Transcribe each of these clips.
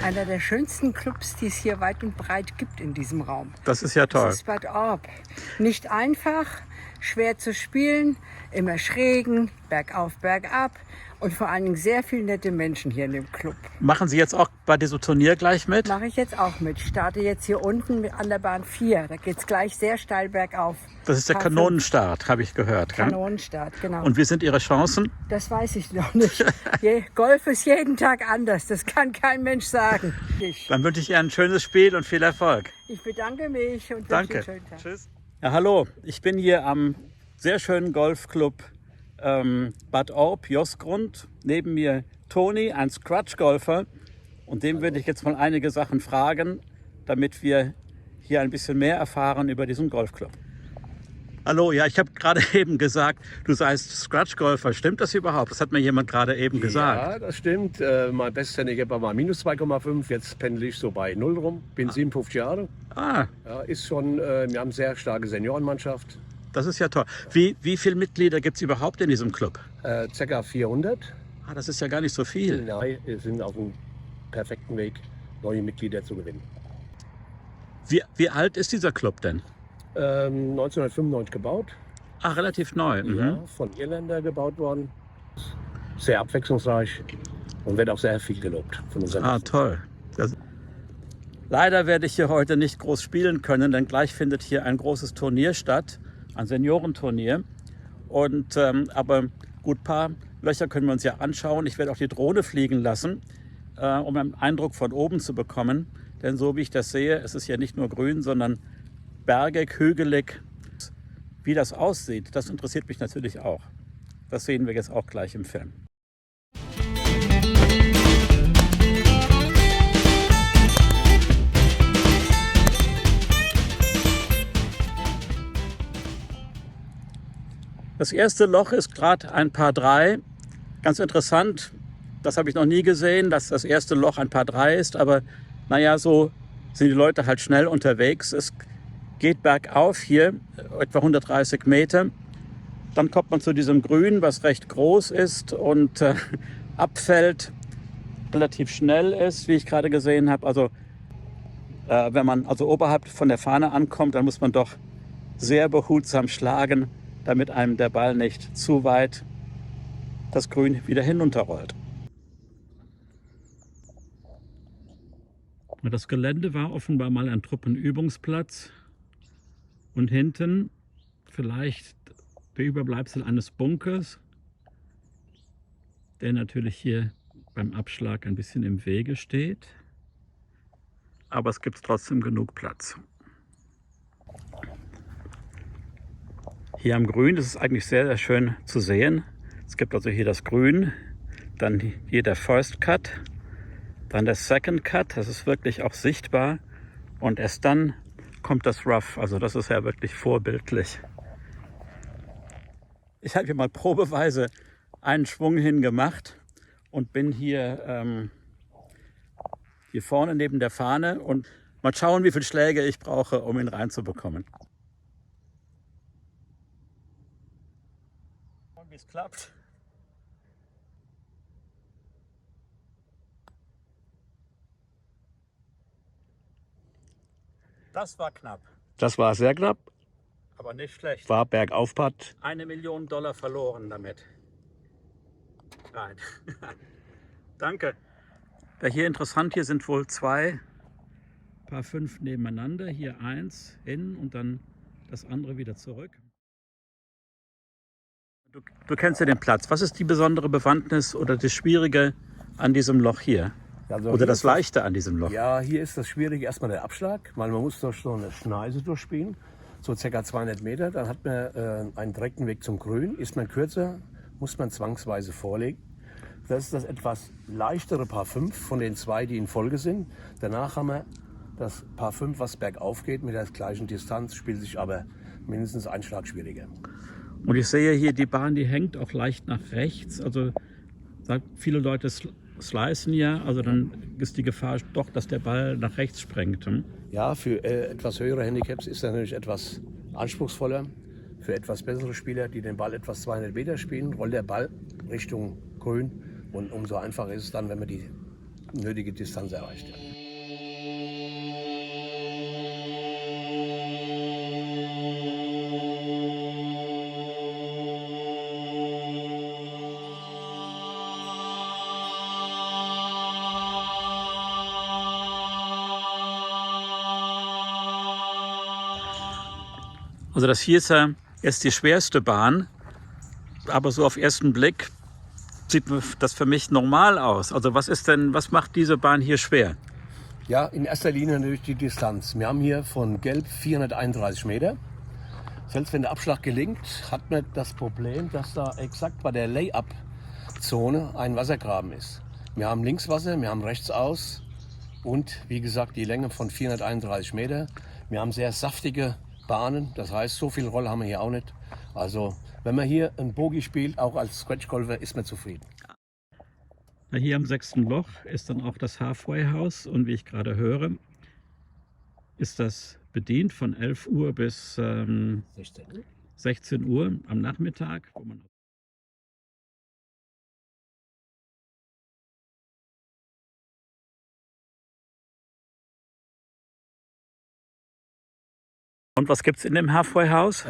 einer der schönsten Clubs, die es hier weit und breit gibt in diesem Raum. Das ist ja toll. Das ist Bad Orb. Nicht einfach, schwer zu spielen, immer schrägen, bergauf, bergab und vor allen Dingen sehr viele nette Menschen hier in dem Club. Machen Sie jetzt auch bei diesem Turnier gleich mit? Mache ich jetzt auch mit. Starte jetzt hier unten an der Bahn 4. Da geht es gleich sehr steil bergauf. Das ist der Kanonenstart, habe ich gehört. Kanonenstart, genau. Und wie sind Ihre Chancen? Das weiß ich noch nicht. Golf ist jeden Tag anders. Das kann kein Mensch sagen. Dann wünsche ich Ihnen ein schönes Spiel und viel Erfolg. Ich bedanke mich und wünsche Danke. einen schönen Tag. Tschüss. Ja, hallo. Ich bin hier am sehr schönen Golfclub Bad Orb, Josgrund. Neben mir Toni, ein Scratch-Golfer. Und dem würde ich jetzt mal einige Sachen fragen, damit wir hier ein bisschen mehr erfahren über diesen Golfclub. Hallo, ja, ich habe gerade eben gesagt, du seist Scratch-Golfer. Stimmt das überhaupt? Das hat mir jemand gerade eben gesagt. Ja, das stimmt. Mein bestes Handicap war minus 2,5. Jetzt pendel ich so bei 0 rum. Bin 57 Jahre. Ah, Ja, ist schon, wir haben eine sehr starke Seniorenmannschaft. das ist ja toll. Wie viele Mitglieder gibt es überhaupt in diesem Club? Ca. 400. Ah, das ist ja gar nicht so viel. Nein, wir sind auf einem perfekten Weg, neue Mitglieder zu gewinnen. Wie alt ist dieser Club denn? 1995 gebaut. Ah, relativ neu. Mhm. Ja, von Irländern gebaut worden. Sehr abwechslungsreich und wird auch sehr viel gelobt von unseren Ah, toll. Leider werde ich hier heute nicht groß spielen können, denn gleich findet hier ein großes Turnier statt, ein Seniorenturnier. Und, aber gut, ein paar Löcher können wir uns ja anschauen. Ich werde auch die Drohne fliegen lassen, um einen Eindruck von oben zu bekommen. Denn so wie ich das sehe, es ist ja nicht nur grün, sondern bergig, hügelig. Wie das aussieht, das interessiert mich natürlich auch. Das sehen wir jetzt auch gleich im Film. Das erste Loch ist gerade ein Par 3. Ganz interessant, das habe ich noch nie gesehen, dass das erste Loch ein Par 3 ist. Aber naja, so sind die Leute halt schnell unterwegs. Es geht bergauf hier, etwa 130 Meter. Dann kommt man zu diesem Grün, was recht groß ist und abfällt, relativ schnell ist, wie ich gerade gesehen habe. Also wenn man also oberhalb von der Fahne ankommt, dann muss man doch sehr behutsam schlagen, damit einem der Ball nicht zu weit das Grün wieder hinunterrollt. Das Gelände war offenbar mal ein Truppenübungsplatz und hinten vielleicht der Überbleibsel eines Bunkers, der natürlich hier beim Abschlag ein bisschen im Wege steht, aber es gibt trotzdem genug Platz. Hier am Grün ist es eigentlich sehr, sehr schön zu sehen. Es gibt also hier das Grün, dann hier der First Cut, dann der Second Cut, das ist wirklich auch sichtbar. Und erst dann kommt das Rough, also das ist ja wirklich vorbildlich. Ich habe hier mal probeweise einen Schwung hingemacht und bin hier, hier vorne neben der Fahne und mal schauen, wie viele Schläge ich brauche, um ihn reinzubekommen. Wie es klappt. Das war knapp, Das war sehr knapp. aber nicht schlecht. War Bergaufpart. $1 Million verloren damit. Nein. Danke. Ja, hier interessant, hier sind wohl zwei Par 5 nebeneinander. Hier eins hin und dann das andere wieder zurück. Du kennst ja den Platz. Was ist die besondere Bewandtnis oder das Schwierige an diesem Loch hier? Also Oder hier das ist Leichte an diesem Loch? Ja, hier ist das Schwierige erstmal der Abschlag, weil man muss durch so eine Schneise durchspielen, so ca. 200 Meter. Dann hat man einen direkten Weg zum Grün. Ist man kürzer, muss man zwangsweise vorlegen. Das ist das etwas leichtere Par 5 von den zwei, die in Folge sind. Danach haben wir das Par 5, was bergauf geht mit der gleichen Distanz, spielt sich aber mindestens ein Schlag schwieriger. Und ich sehe hier, die Bahn, die hängt auch leicht nach rechts. Also viele Leute slicen ja, also dann ist die Gefahr doch, dass der Ball nach rechts sprengt. Hm? Ja, für etwas höhere Handicaps ist das natürlich etwas anspruchsvoller. Für etwas bessere Spieler, die den Ball etwas 200 Meter spielen, rollt der Ball Richtung Grün. Und umso einfacher ist es dann, wenn man die nötige Distanz erreicht wird. Also das hier ist die schwerste Bahn, aber so auf ersten Blick sieht das für mich normal aus. Also was macht diese Bahn hier schwer? Ja, in erster Linie natürlich die Distanz. Wir haben hier von Gelb 431 Meter. Selbst wenn der Abschlag gelingt, hat man das Problem, dass da exakt bei der Lay-Up-Zone ein Wassergraben ist. Wir haben Linkswasser, wir haben rechtsaus und wie gesagt die Länge von 431 Meter. Wir haben sehr saftige Bahnen, das heißt, so viel Rolle haben wir hier auch nicht. Also, wenn man hier ein Bogie spielt, auch als Scratch-Golfer, ist man zufrieden. Hier am 6. Loch ist dann auch das Halfway House und wie ich gerade höre, ist das bedient von 11 Uhr bis 16 Uhr am Nachmittag. Und was gibt es in dem Halfway House?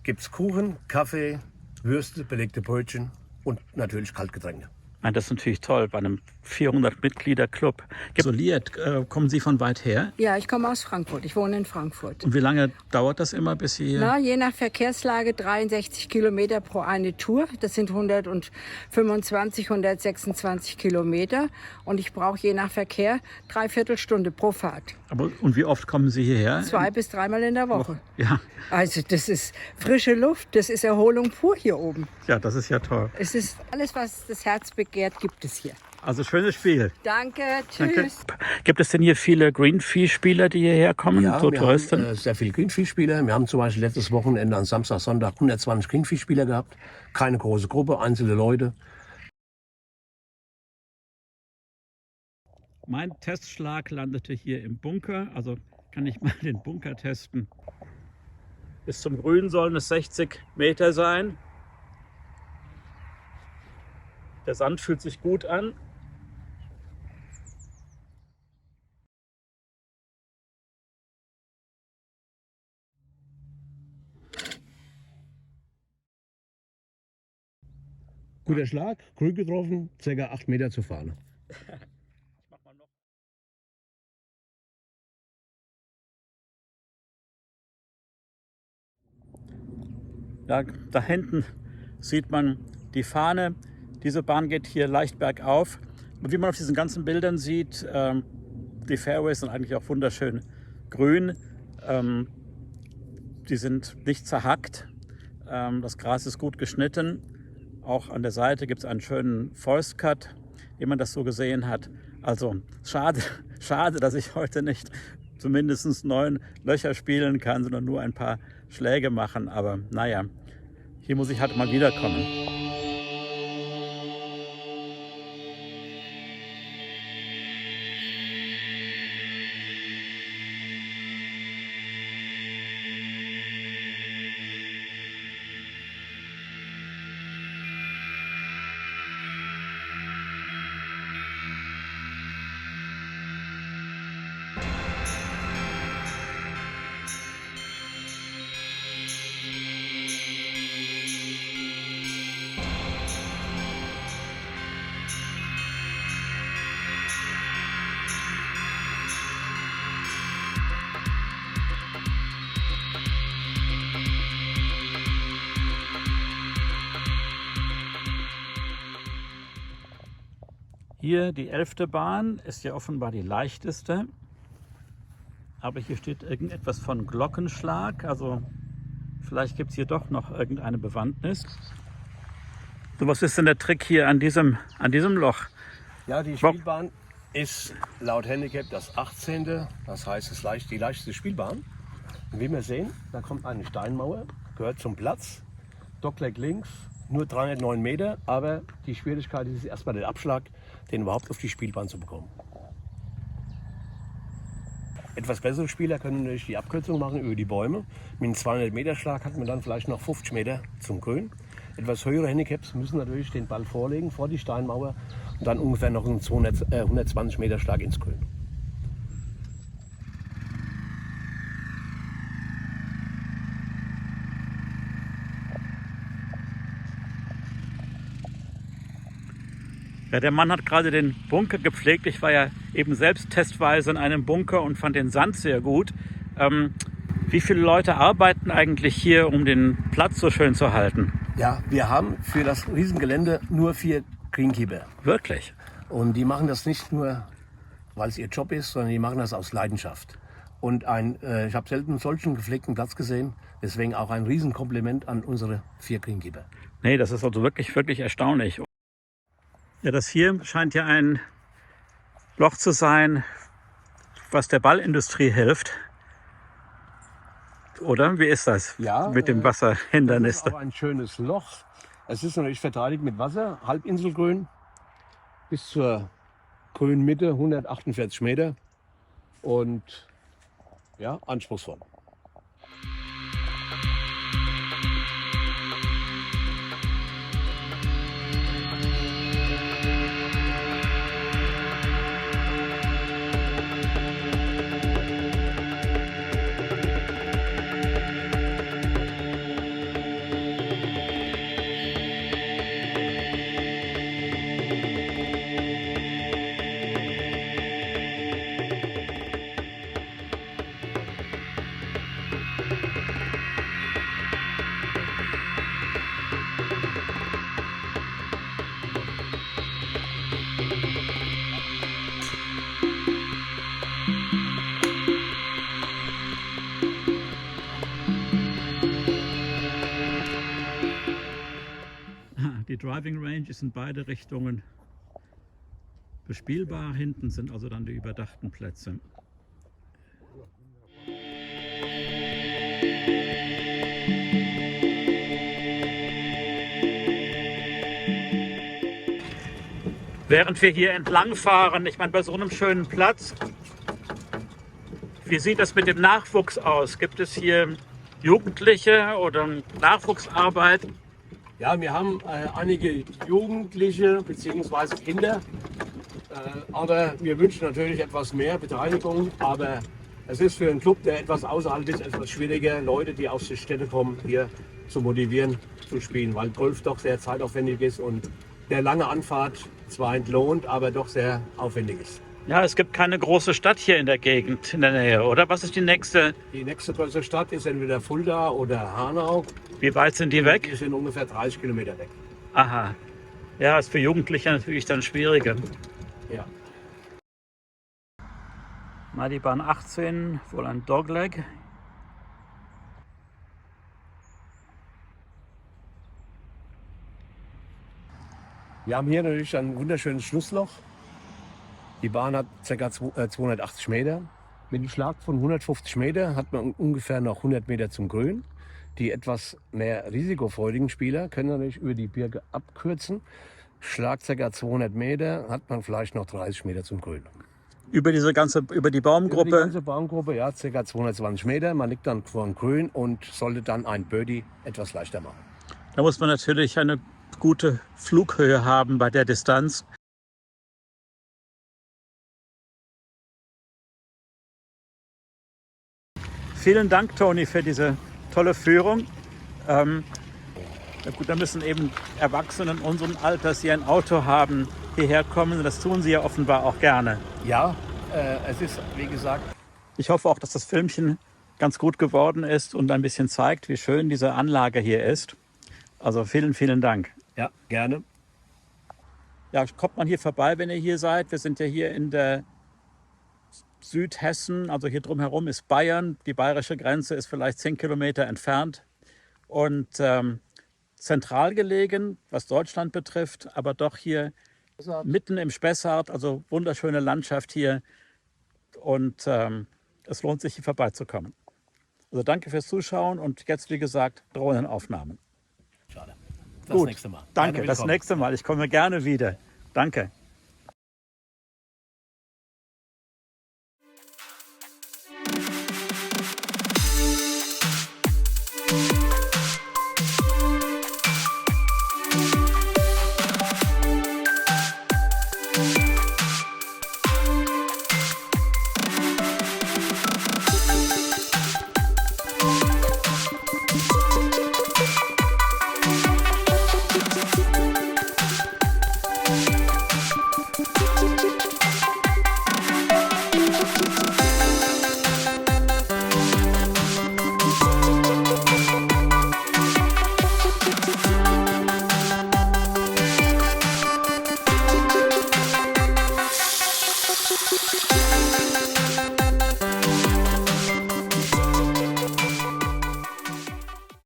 Gibt es Kuchen, Kaffee, Würste, belegte Brötchen und natürlich Kaltgetränke. Das ist natürlich toll bei einem 400-Mitglieder-Club. Isoliert, kommen Sie von weit her? Ja, ich komme aus Frankfurt. Ich wohne in Frankfurt. Und wie lange dauert das immer, bis Sie hier? Na, je nach Verkehrslage 63 Kilometer pro eine Tour. Das sind 125, 126 Kilometer. Und ich brauche je nach Verkehr 3/4 Stunde pro Fahrt. Und wie oft kommen Sie hierher? 2 bis 3 Mal in der Woche. Ja. Also das ist frische Luft, das ist Erholung pur hier oben. Ja, das ist ja toll. Es ist alles, was das Herz begehrt, gibt es hier. Also schönes Spiel. Danke, tschüss. Danke. Gibt es denn hier viele Greenfee-Spieler, die hierher kommen? Ja, so wir Touristen? haben sehr viele Greenfee-Spieler. Wir haben zum Beispiel letztes Wochenende an Samstag, Sonntag 120 Greenfee-Spieler gehabt. Keine große Gruppe, einzelne Leute. Mein Testschlag landete hier im Bunker. Also kann ich mal den Bunker testen. Bis zum Grün sollen es 60 Meter sein. Der Sand fühlt sich gut an. Guter Schlag, grün getroffen, ca. 8 Meter zur Fahne. Ja, da hinten sieht man die Fahne. Diese Bahn geht hier leicht bergauf. Und wie man auf diesen ganzen Bildern sieht, die Fairways sind eigentlich auch wunderschön grün. Die sind nicht zerhackt. Das Gras ist gut geschnitten. Auch an der Seite gibt es einen schönen Forest Cut, wie man das so gesehen hat. Also schade, dass ich heute nicht zumindest 9 Löcher spielen kann, sondern nur ein paar Schläge machen. Aber naja, hier muss ich halt mal wiederkommen. Hier die 11. Bahn ist ja offenbar die leichteste. Aber hier steht irgendetwas von Glockenschlag. Also vielleicht gibt es hier doch noch irgendeine Bewandtnis. So, was ist denn der Trick hier an diesem Loch? Ja, die Spielbahn ist laut Handicap das 18. Das heißt, es ist die leichteste Spielbahn. Und wie wir sehen, da kommt eine Steinmauer, gehört zum Platz. Dogleg links, nur 309 Meter. Aber die Schwierigkeit ist erstmal der Abschlag, den überhaupt auf die Spielbahn zu bekommen. Etwas bessere Spieler können natürlich die Abkürzung machen über die Bäume. Mit einem 200-Meter-Schlag hat man dann vielleicht noch 50 Meter zum Grün. Etwas höhere Handicaps müssen natürlich den Ball vorlegen vor die Steinmauer dann ungefähr noch einen 120 Meter Schlag ins Grün. Ja, der Mann hat gerade den Bunker gepflegt. Ich war ja eben selbst testweise in einem Bunker und fand den Sand sehr gut. Wie viele Leute arbeiten eigentlich hier, um den Platz so schön zu halten? Ja, wir haben für das Riesengelände nur 4 Greenkeeper. Wirklich? Und die machen das nicht nur, weil es ihr Job ist, sondern die machen das aus Leidenschaft. Und ich habe selten einen solchen gepflegten Platz gesehen. Deswegen auch ein Riesenkompliment an unsere 4 Greenkeeper. Nee, das ist also wirklich, wirklich erstaunlich. Ja, das hier scheint ja ein Loch zu sein, was der Ballindustrie hilft. Oder? Wie ist das Ja, mit dem Wasserhindernis? Das ist auch ein schönes Loch. Es ist natürlich verteidigt mit Wasser, Halbinselgrün, bis zur Grünmitte, 148 Meter. Und ja, anspruchsvoll. Die Driving Range ist in beide Richtungen bespielbar. Hinten sind also dann die überdachten Plätze. Während wir hier entlang fahren, ich meine, bei so einem schönen Platz, wie sieht das mit dem Nachwuchs aus? Gibt es hier Jugendliche oder Nachwuchsarbeit? Ja, wir haben einige Jugendliche bzw. Kinder, aber wir wünschen natürlich etwas mehr Beteiligung. Aber es ist für einen Club, der etwas außerhalb ist, etwas schwieriger, Leute, die aus der Städte kommen, hier zu motivieren, zu spielen, weil Golf doch sehr zeitaufwendig ist und der lange Anfahrt zwar entlohnt, aber doch sehr aufwendig ist. Ja, es gibt keine große Stadt hier in der Gegend, in der Nähe, oder? Was ist die nächste? Die nächste größere Stadt ist entweder Fulda oder Hanau. Wie weit sind die weg? Die sind ungefähr 30 Kilometer weg. Aha. Ja, ist für Jugendliche natürlich dann schwieriger. Ja. Mal die Bahn 18, wohl ein Dogleg. Wir haben hier natürlich ein wunderschönes Schlussloch. Die Bahn hat ca. 280 Meter. Mit einem Schlag von 150 Meter hat man ungefähr noch 100 Meter zum Grün. Die etwas mehr risikofreudigen Spieler können natürlich über die Birke abkürzen. Schlag ca. 200 Meter hat man vielleicht noch 30 Meter zum Grün. Über die Baumgruppe? Über die ganze Baumgruppe, ja, ca. 220 Meter. Man liegt dann vor dem Grün und sollte dann ein Birdie etwas leichter machen. Da muss man natürlich eine gute Flughöhe haben bei der Distanz. Vielen Dank, Toni, für diese tolle Führung. Ja gut, da müssen eben Erwachsene in unserem Alter, die ein Auto haben, hierher kommen. Das tun sie ja offenbar auch gerne. Ja, es ist, wie gesagt... Ich hoffe auch, dass das Filmchen ganz gut geworden ist und ein bisschen zeigt, wie schön diese Anlage hier ist. Also vielen, vielen Dank. Ja, gerne. Ja, kommt man hier vorbei, wenn ihr hier seid. Wir sind ja hier in der Südhessen, also hier drumherum ist Bayern. Die bayerische Grenze ist vielleicht 10 Kilometer entfernt und zentral gelegen, was Deutschland betrifft, aber doch hier mitten im Spessart, also wunderschöne Landschaft hier und es lohnt sich, hier vorbeizukommen. Also danke fürs Zuschauen und jetzt, wie gesagt, Drohnenaufnahmen. Schade. Gut, nächste Mal. danke, das nächste Mal. Ich komme gerne wieder. Danke.